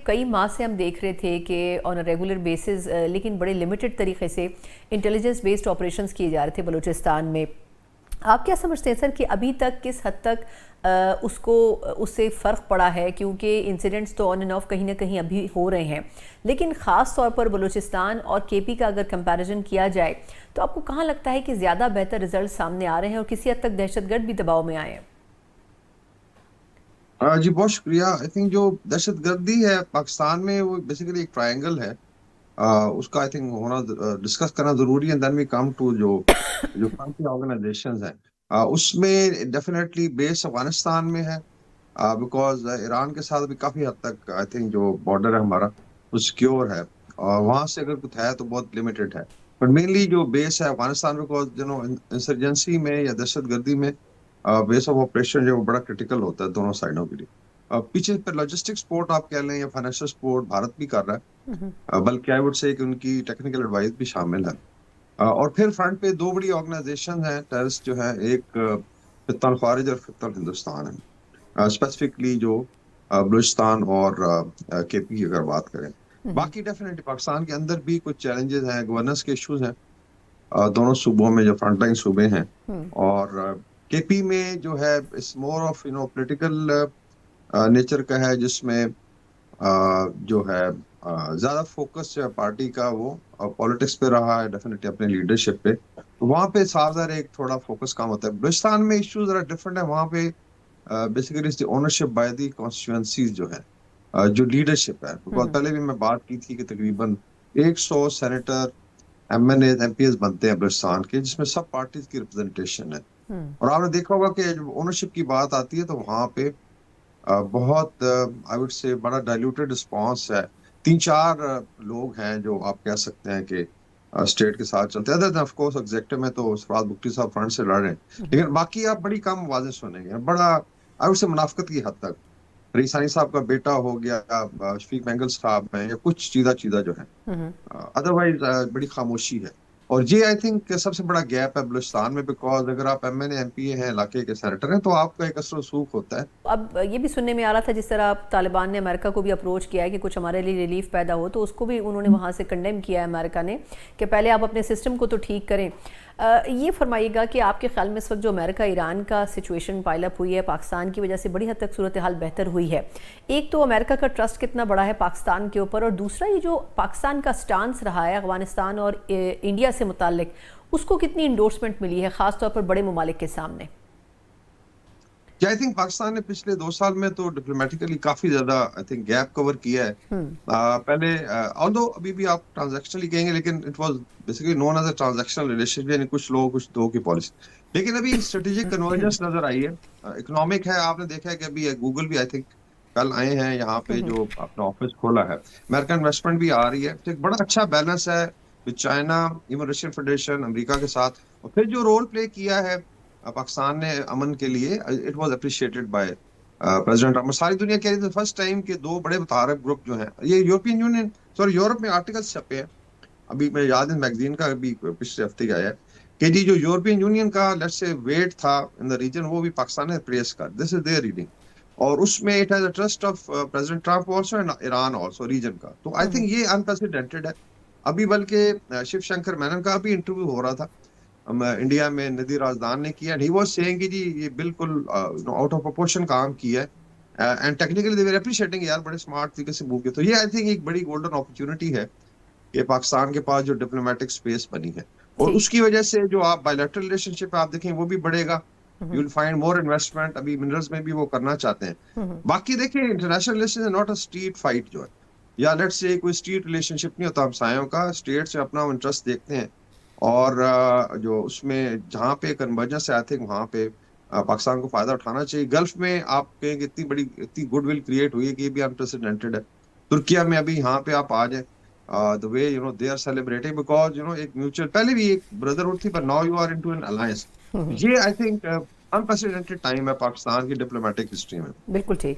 कई माह से हम देख रहे थे कि ऑन अ रेगुलर बेसिस लेकिन बड़े लिमिटेड तरीके से इंटेलिजेंस बेस्ड ऑपरेशंस किए जा रहे थे बलूचिस्तान में। आप क्या समझते हैं सर कि अभी तक किस हद तक उससे फ़र्क पड़ा है, क्योंकि इंसिडेंट्स तो ऑन एंड ऑफ कहीं ना कहीं अभी हो रहे हैं, लेकिन ख़ास तौर पर बलूचिस्तान और केपी का अगर कंपैरिजन किया जाए तो आपको कहाँ लगता है कि ज़्यादा बेहतर रिजल्ट सामने आ रहे हैं और किसी हद तक दहशतगर्द भी दबाव में आए हैं? जी बहुत शुक्रिया। आई थिंक जो दहशतगर्दी है पाकिस्तान में वो बेसिकली एक ट्रायंगल है। उसका आई थिंक होना डिस्कस करना जरूरी है। देन वी कम टू जो जो फ्रंट ऑर्गेनाइजेशंस हैं। उसमें डेफिनेटली बेस अफगानिस्तान में है, बिकॉज ईरान के साथ भी काफी हद तक आई थिंक जो बॉर्डर है हमारा वो सिक्योर है, और वहां से अगर कुछ है तो बहुत लिमिटेड है। बट मेनली जो बेस है अफगानिस्तान, बिकॉज इंसर्जेंसी में या दहशतगर्दी में बेस ऑफ ऑपरेशन जो है वो बड़ा क्रिटिकल होता है दोनों साइडों के लिए। पीछे पर लॉजिस्टिक सपोर्ट आप कह लें या फाइनेंशियल सपोर्ट भारत भी कर रहा है। बल्कि आई वुड से कि उनकी टेक्निकल एडवाइस भी शामिल है। और फिर फ्रंट पे दो बड़ी ऑर्गेनाइजेशन हैं टेररिस्ट जो है, एक फित्तल खारिज और फित्तल हिंदुस्तान है। स्पेसिफिकली जो बलूचिस्तान और केपी की अगर बात करें। बाकी डेफिनेटली पाकिस्तान के अंदर भी कुछ चैलेंजेस हैं, गवर्नेंस के इश्यूज हैं दोनों सूबों में जो फ्रंटलाइन सूबे हैं। और केपी में जो है इस मोर ऑफ पॉलिटिकल नेचर का है, जिसमें जो है ज्यादा फोकस जो है पार्टी का वो पॉलिटिक्स पे रहा है, डेफिनेटली अपने लीडरशिप पे। तो वहां पे साफ ज़ाहिर है एक थोड़ा फोकस कम होता है। बलूचिस्तान में इश्यूज जरा डिफरेंट है। वहां पे basically ownership by the constituencies जो है, जो लीडरशिप है, बिकॉज पहले भी मैं बात की थी कि तकरीबन 100 सेनेटर, एमएनए, एमपीएस बनते हैं बलूचिस्तान के, जिसमें सब पार्टीज की रिप्रेजेंटेशन है। और आपने देखा होगा कि जब ओनरशिप की बात आती है तो वहां पे बहुत आई वुड से बड़ा डाइल्यूटेड रिस्पॉन्स है। तीन चार लोग हैं जो आप कह सकते हैं कि स्टेट के साथ चलते हैं। अदर ऑफ कोर्स एग्जेक्टिव में तो सराज बुक्टी साहब फ्रंट से लड़ रहे हैं, लेकिन बाकी आप बड़ी कम आवाजें सुनेंगे। बड़ा आई वुड से मुनाफिकत की हद तक रईसानी साहब का बेटा हो गया, शफीक महंगल साहब हैं, या कुछ चीजा चीजा जो है, अदरवाइज बड़ी खामोशी है। और ये आई थिंक सबसे बड़ा गैप है बलूचिस्तान में, बिकॉज अगर आप एमएनए एमपीए हैं, इलाके के सेनेटर हैं, तो आपका एक असर रसूख होता है। अब ये भी सुनने में आ रहा था, जिस तरह आप तालिबान ने अमेरिका को भी अप्रोच किया है कि कुछ हमारे लिए रिलीफ पैदा हो, तो उसको भी उन्होंने वहाँ से कंडेम किया है अमेरिका ने कि पहले आप अपने सिस्टम को तो ठीक करें। ये फरमाइएगा कि आपके ख्याल में इस वक्त जो अमेरिका ईरान का सिचुएशन पाइलअप हुई है, पाकिस्तान की वजह से बड़ी हद तक सूरत हाल बेहतर हुई है। एक तो अमेरिका का ट्रस्ट कितना बड़ा है पाकिस्तान के ऊपर, और दूसरा ये जो पाकिस्तान का स्टांस रहा है अफगानिस्तान और इंडिया से मुताल्लिक, उसको कितनी इंडोर्समेंट मिली है ख़ासतौर पर बड़े ममालिक के सामने? आई थिंक पाकिस्तान ने पिछले 2 साल में तो डिप्लोमेटिकली काफी ज्यादा आई थिंक गैप कवर किया है। पहले ऑल्दो अभी भी आप ट्रांजैक्शनली कहेंगे, लेकिन it was basically known as a transactional relationship, यानी कुछ लोग कुछ दो की पॉलिसी। लेकिन अभी स्ट्रेटेजिक कन्वर्जेंस नजर आई है। इकोनॉमिक है, आपने देखा है कि अभी गूगल भी आई थिंक कल आए हैं यहाँ पे, जो अपना ऑफिस खोला है। अमेरिकन इन्वेस्टमेंट भी आ रही है, तो एक बड़ा अच्छा बैलेंस है with China, even Russian federation, America के साथ। और फिर जो रोल प्ले किया है पाकिस्तान ने अमन के लिए, it was appreciated by president Trump. सारी दुनिया कह रही थी फर्स्ट टाइम के दो बड़े मुतारक ग्रुप जो हैं, ये यूरोपियन यूनियन, सॉरी यूरोप में आर्टिकल्स छपे हैं। अभी मैं याद है मैगजीन का भी पिछले हफ्ते का आया है कि जी जो यूरोपियन यूनियन का लेट्स से वेट था इन द रीजन, वो भी पाकिस्तान ने प्रेस कर, दिस इज देयर रीडिंग। और उसमें it has a trust of president Trump also and Iran also region का। तो आई थिंक ये अनप्रेसिडेंटेड है। अभी बल्कि शिव शंकर मैनन का भी इंटरव्यू हो रहा था इंडिया में, नदी राजदान ने किया, ही वाज सेइंग कि जी ये बिल्कुल आउट ऑफ प्रोपोर्शन काम किया है, and technically they were appreciating, यार बड़े स्मार्ट तरीके से मूव किया। तो ये आई थिंक एक बड़ी गोल्डन अपॉर्चुनिटी है कि पाकिस्तान के पास जो डिप्लोमेटिक स्पेस बनी है, और जी। उसकी वजह से जो आप बायलैटरल रिलेशनशिप आप देखें वो भी बढ़ेगा। You will find more investment, अभी मिनरल्स में भी वो करना चाहते हैं। बाकी देखिए, international relation is not a street fight जो है, या लेट्स से कोई स्ट्रीट रिलेशनशिप नहीं होता हमसायों का। स्टेट से अपना इंटरेस्ट देखते हैं, और जो उसमें जहाँ पे कन्वर्जेंस है आई थिंक वहां पे पाकिस्तान को फायदा उठाना चाहिए। गल्फ में आप कहेंगे इतनी बड़ी इतनी गुडविल क्रिएट हुई है कि ये भी अनप्रेसिडेंटेड है। तुर्किया में अभी यहाँ पे आप आ जाए, the way they are celebrating, because एक म्यूचुअल, पहले भी एक ब्रदरहुड थी, पर now you are into an alliance. ये आई थिंक अनप्रेसिडेंटेड टाइम है पाकिस्तान की डिप्लोमेटिक हिस्ट्री में। बिल्कुल ठीक।